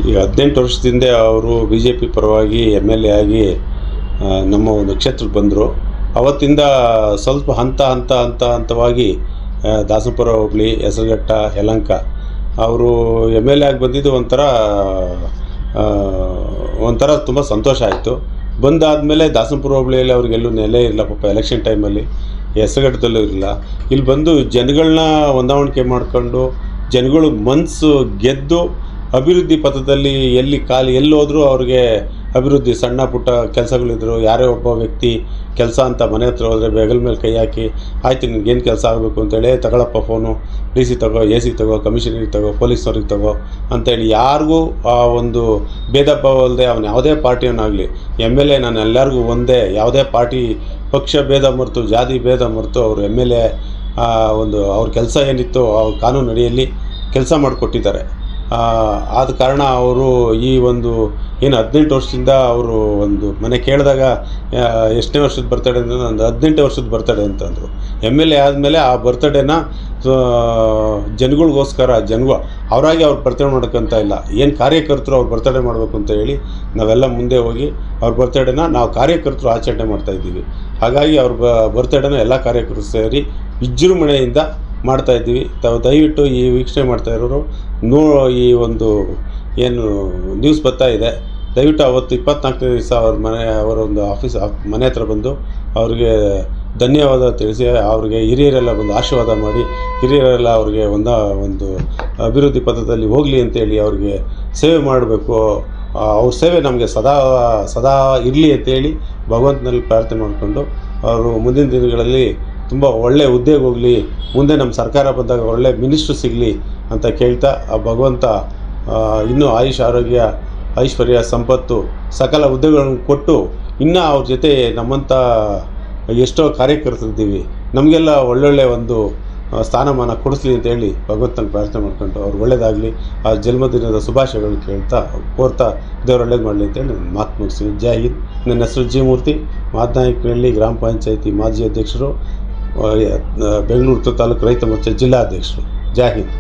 ಈಗ 18 ವರ್ಷದ ಅವರು ಬಿ ಜೆ ಪಿ ಪರವಾಗಿ MLA ಆಗಿ ನಮ್ಮ ಒಂದು ಕ್ಷೇತ್ರಕ್ಕೆ ಬಂದರು. ಅವತ್ತಿಂದ ಸ್ವಲ್ಪ ಹಂತವಾಗಿ ದಾಸನಪುರ ಹೋಬಳಿ, ಹೆಸರುಘಟ್ಟ, ಯಲಹಂಕ ಅವರು MLA ಆಗಿ ಬಂದಿದ್ದು ಒಂಥರ ತುಂಬ ಸಂತೋಷ ಆಯಿತು. ಬಂದಾದಮೇಲೆ ದಾಸನಪುರ ಹೋಬಳಿಯಲ್ಲಿ ಅವ್ರಿಗೆಲ್ಲೂ ನೆಲೆ ಇಲ್ಲ ಪಾಪ. ಎಲೆಕ್ಷನ್ ಟೈಮಲ್ಲಿ ಹೆಸರುಘಟ್ಟದಲ್ಲೂ ಇರಲಿಲ್ಲ. ಇಲ್ಲಿ ಬಂದು ಜನಗಳನ್ನ ಹೊಂದಾಣಿಕೆ ಮಾಡಿಕೊಂಡು ಜನಗಳು ಮನಸ್ಸು ಗೆದ್ದು ಅಭಿವೃದ್ಧಿ ಪಥದಲ್ಲಿ ಎಲ್ಲಿ ಹೋದರೂ ಅವ್ರಿಗೆ ಅಭಿವೃದ್ಧಿ, ಸಣ್ಣ ಪುಟ್ಟ ಕೆಲಸಗಳಿದ್ರು, ಯಾರೇ ಒಬ್ಬ ವ್ಯಕ್ತಿ ಕೆಲಸ ಅಂತ ಮನೆ ಹತ್ರ ಹೋದರೆ ಬೆಗಲ ಮೇಲೆ ಕೈ ಹಾಕಿ, ಆಯ್ತು ನಿನಗೇನು ಕೆಲಸ ಆಗಬೇಕು ಅಂತೇಳಿ, ತಗೊಳಪ್ಪ ಫೋನು, DC ತಗೋ, AC ತಗೋ, ಕಮಿಷನರಿಗೆ ತಗೋ, ಪೊಲೀಸ್ನವ್ರಿಗೆ ತಗೋ ಅಂತೇಳಿ ಯಾರಿಗೂ ಆ ಒಂದು ಭೇದ ಭಾವ ಅಲ್ಲದೆ ಅವನು ಯಾವುದೇ ಪಾರ್ಟಿಯವನಾಗಲಿ MLA ನಾನು ಎಲ್ಲರಿಗೂ ಒಂದೇ, ಯಾವುದೇ ಪಾರ್ಟಿ ಪಕ್ಷ ಭೇದ ಮರೆತು, ಜಾತಿ ಭೇದ ಮರೆತು ಅವರು MLA ಅವ್ರ ಕೆಲಸ ಏನಿತ್ತು ಅವ್ರ ಕಾನೂನು ಅಡಿಯಲ್ಲಿ ಕೆಲಸ ಮಾಡಿಕೊಟ್ಟಿದ್ದಾರೆ. ಆದ ಕಾರಣ ಅವರು ಈ ಒಂದು ಏನು 18 ವರ್ಷದಿಂದ ಅವರು ಒಂದು ಮನೆ ಕೇಳಿದಾಗ ಎಷ್ಟನೇ ವರ್ಷದ ಬರ್ತಡೇ ಅಂದರೆ ನಂದು 18 ವರ್ಷದ ಬರ್ತಡೇ ಅಂತಂದರು. MLA ಆದಮೇಲೆ ಆ ಬರ್ತಡೇನ ಜನಗಳಿಗೋಸ್ಕರ ಅವರಾಗಿ ಅವ್ರು ಬರ್ತಡೇ ಮಾಡೋಕ್ಕಂತ ಇಲ್ಲ, ಏನು ಕಾರ್ಯಕರ್ತರು ಅವ್ರು ಬರ್ತಡೇ ಮಾಡಬೇಕು ಅಂತ ಹೇಳಿ ನಾವೆಲ್ಲ ಮುಂದೆ ಹೋಗಿ ಅವ್ರ ಬರ್ತಡೇನ ನಾವು ಕಾರ್ಯಕರ್ತರು ಆಚರಣೆ ಮಾಡ್ತಾಯಿದ್ದೀವಿ. ಹಾಗಾಗಿ ಅವ್ರ ಬರ್ತಡೇನ ಎಲ್ಲ ಕಾರ್ಯಕರ್ತರು ಸೇರಿ ವಿಜೃಂಭಣೆಯಿಂದ ಮಾಡ್ತಾಯಿದ್ದೀವಿ. ತಾವು ದಯವಿಟ್ಟು ಈ ವೀಕ್ಷಣೆ ಮಾಡ್ತಾ ಇರೋರು ಈ ಒಂದು ಏನು ನ್ಯೂಸ್ ಬರ್ತಾ ಇದೆ, ದಯವಿಟ್ಟು ಅವತ್ತು 24ನೇ ದಿವಸ ಅವರ ಒಂದು ಮನೆ ಹತ್ರ ಬಂದು ಅವ್ರಿಗೆ ಧನ್ಯವಾದ ತಿಳಿಸಿ, ಅವ್ರಿಗೆ ಹಿರಿಯರೆಲ್ಲ ಬಂದು ಆಶೀರ್ವಾದ ಮಾಡಿ, ಹಿರಿಯರೆಲ್ಲ ಅವ್ರಿಗೆ ಒಂದು ಅಭಿವೃದ್ಧಿ ಪಥದಲ್ಲಿ ಹೋಗಲಿ ಅಂತೇಳಿ ಅವ್ರಿಗೆ ಸೇವೆ ಮಾಡಬೇಕು. ಅವ್ರ ಸೇವೆ ನಮಗೆ ಸದಾ ಇರಲಿ ಅಂತೇಳಿ ಭಗವಂತನಲ್ಲಿ ಪ್ರಾರ್ಥನೆ ಮಾಡಿಕೊಂಡು ಅವರು ಮುಂದಿನ ದಿನಗಳಲ್ಲಿ ತುಂಬ ಒಳ್ಳೆಯ ಹುದ್ದೆಗೆ ಹೋಗಲಿ, ಮುಂದೆ ನಮ್ಮ ಸರ್ಕಾರ ಬಂದಾಗ ಒಳ್ಳೆ ಮಿನಿಸ್ಟ್ರು ಸಿಗಲಿ ಅಂತ ಕೇಳ್ತಾ, ಆ ಭಗವಂತ ಇನ್ನೂ ಆಯುಷ್, ಆರೋಗ್ಯ, ಐಶ್ವರ್ಯ, ಸಂಪತ್ತು, ಸಕಲ ಹುದ್ದೆಗಳನ್ನು ಕೊಟ್ಟು ಇನ್ನೂ ಅವ್ರ ಜೊತೆ ನಮ್ಮಂಥ ಎಷ್ಟೋ ಕಾರ್ಯಕರ್ತರಿದ್ದೀವಿ, ನಮಗೆಲ್ಲ ಒಳ್ಳೊಳ್ಳೆ ಒಂದು ಸ್ಥಾನಮಾನ ಕೊಡಿಸ್ಲಿ ಅಂತೇಳಿ ಭಗವಂತನ ಪ್ರಾರ್ಥನೆ ಮಾಡ್ಕೊಂಡು ಅವ್ರು ಒಳ್ಳೇದಾಗಲಿ, ಆ ಜನ್ಮದಿನದ ಶುಭಾಶಯಗಳು ಕೋರ್ತಾ ದೇವ್ರು ಒಳ್ಳೇದು ಮಾಡಲಿ ಅಂತೇಳಿ ನಾನು ಮಾತು ಮುಗಿಸ್ತೀನಿ. ಜೈ ಹಿಂದ್. ನನ್ನ ಹೆಸರು ಜಿ ಮೂರ್ತಿ, ಮಾದನಾಯಕನಹಳ್ಳಿ ಗ್ರಾಮ ಪಂಚಾಯಿತಿ ಮಾಜಿ ಅಧ್ಯಕ್ಷರು, ಬೆಂಗಳೂರು ತಾಲೂಕು ರೈತ ಮೋರ್ಚಾ ಜಿಲ್ಲಾಧ್ಯಕ್ಷರು. ಜೈ ಹಿಂದ್.